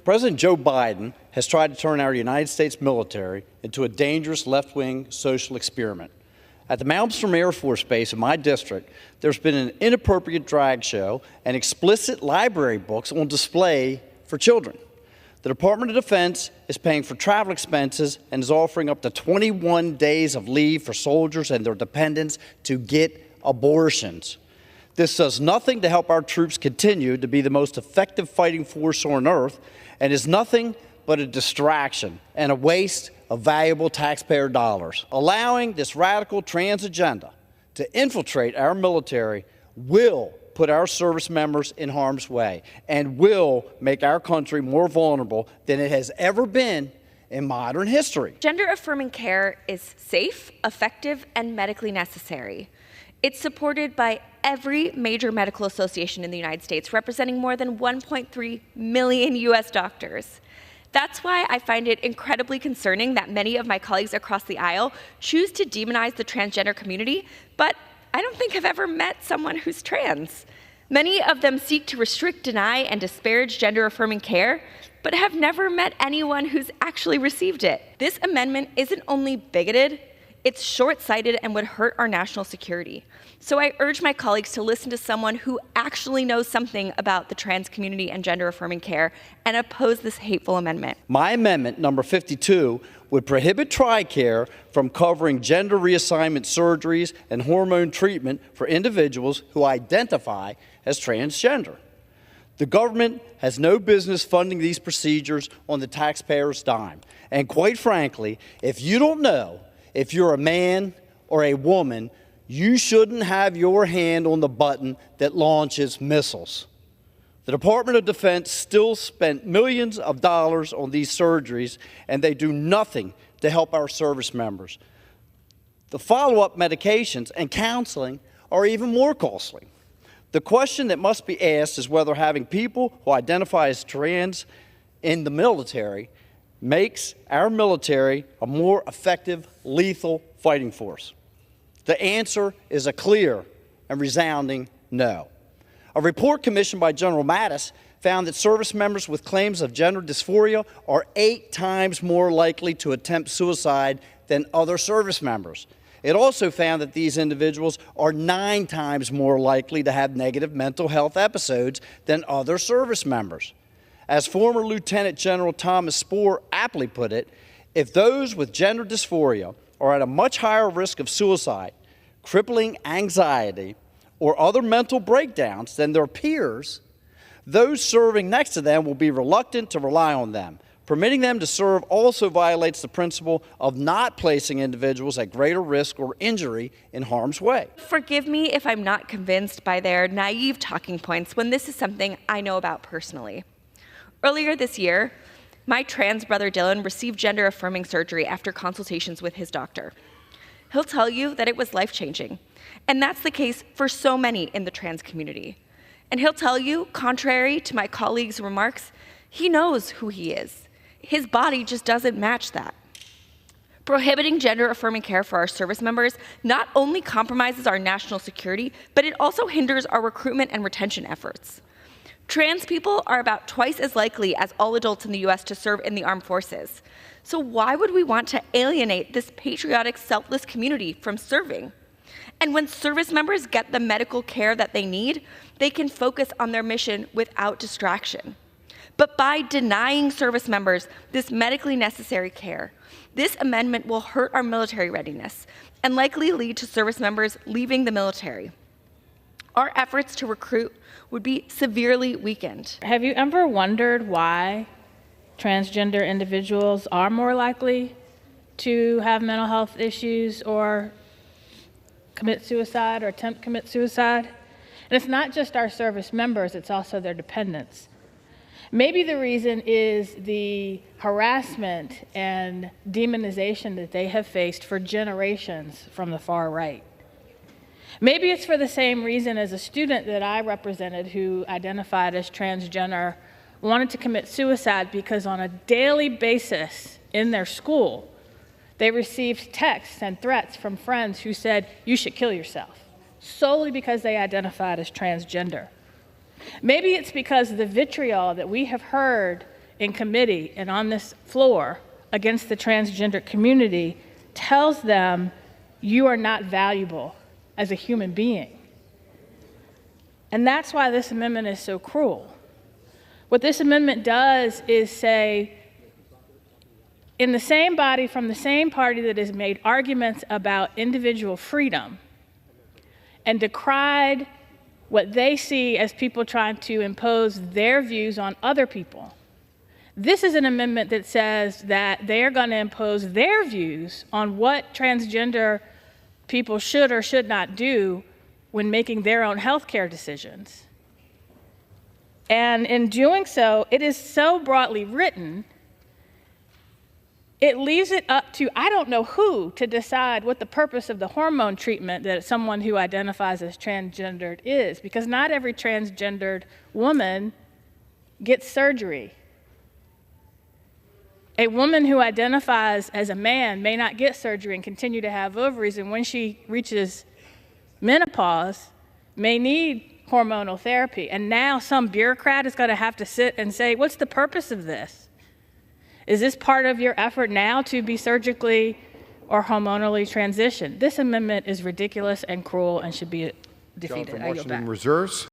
President Joe Biden has tried to turn our United States military into a dangerous left-wing social experiment. At the Malmstrom Air Force Base in my district, there's been an inappropriate drag show and explicit library books on display for children. The Department of Defense is paying for travel expenses and is offering up to 21 days of leave for soldiers and their dependents to get abortions. This does nothing to help our troops continue to be the most effective fighting force on earth and is nothing but a distraction and a waste of valuable taxpayer dollars. Allowing this radical trans agenda to infiltrate our military will put our service members in harm's way and will make our country more vulnerable than it has ever been in modern history. Gender-affirming care is safe, effective, and medically necessary. It's supported by every major medical association in the United States, representing more than 1.3 million U.S. doctors. That's why I find it incredibly concerning that many of my colleagues across the aisle choose to demonize the transgender community, but I don't think I've ever met someone who's trans. Many of them seek to restrict, deny, and disparage gender-affirming care, but have never met anyone who's actually received it. This amendment isn't only bigoted, it's short-sighted and would hurt our national security. So I urge my colleagues to listen to someone who actually knows something about the trans community and gender-affirming care and oppose this hateful amendment. My amendment, number 52, would prohibit TRICARE from covering gender reassignment surgeries and hormone treatment for individuals who identify as transgender. The government has no business funding these procedures on the taxpayer's dime. And quite frankly, if you don't know if you're a man or a woman, you shouldn't have your hand on the button that launches missiles. The Department of Defense still spent millions of dollars on these surgeries, and they do nothing to help our service members. The follow-up medications and counseling are even more costly. The question that must be asked is whether having people who identify as trans in the military makes our military a more effective, lethal fighting force. The answer is a clear and resounding no. A report commissioned by General Mattis found that service members with claims of gender dysphoria are 8 times more likely to attempt suicide than other service members. It also found that these individuals are 9 times more likely to have negative mental health episodes than other service members. As former Lieutenant General Thomas Spohr aptly put it, if those with gender dysphoria are at a much higher risk of suicide, crippling anxiety, or other mental breakdowns than their peers, those serving next to them will be reluctant to rely on them. Permitting them to serve also violates the principle of not placing individuals at greater risk or injury in harm's way. Forgive me if I'm not convinced by their naive talking points when this is something I know about personally. Earlier this year, my trans brother Dylan received gender-affirming surgery after consultations with his doctor. He'll tell you that it was life-changing, and that's the case for so many in the trans community. And he'll tell you, contrary to my colleagues' remarks, he knows who he is. His body just doesn't match that. Prohibiting gender-affirming care for our service members not only compromises our national security, but it also hinders our recruitment and retention efforts. Trans people are about twice as likely as all adults in the U.S. to serve in the armed forces. So why would we want to alienate this patriotic, selfless community from serving? And when service members get the medical care that they need, they can focus on their mission without distraction. But by denying service members this medically necessary care, this amendment will hurt our military readiness and likely lead to service members leaving the military. Our efforts to recruit would be severely weakened. Have you ever wondered why transgender individuals are more likely to have mental health issues or commit suicide or attempt to commit suicide? And it's not just our service members, it's also their dependents. Maybe the reason is the harassment and demonization that they have faced for generations from the far right. Maybe it's for the same reason as a student that I represented who identified as transgender wanted to commit suicide because on a daily basis in their school, they received texts and threats from friends who said, "You should kill yourself," solely because they identified as transgender. Maybe it's because of the vitriol that we have heard in committee and on this floor against the transgender community tells them you are not valuable as a human being. And that's why this amendment is so cruel. What this amendment does is say, in the same body from the same party that has made arguments about individual freedom and decried what they see as people trying to impose their views on other people, this is an amendment that says that they are going to impose their views on what transgender people should or should not do when making their own health care decisions. And in doing so, it is so broadly written, it leaves it up to I don't know who to decide what the purpose of the hormone treatment that someone who identifies as transgendered is, because not every transgendered woman gets surgery. A woman who identifies as a man may not get surgery and continue to have ovaries, and when she reaches menopause, may need hormonal therapy. And now some bureaucrat is going to have to sit and say, what's the purpose of this? Is this part of your effort now to be surgically or hormonally transitioned? This amendment is ridiculous and cruel and should be defeated. From Washington Reserves.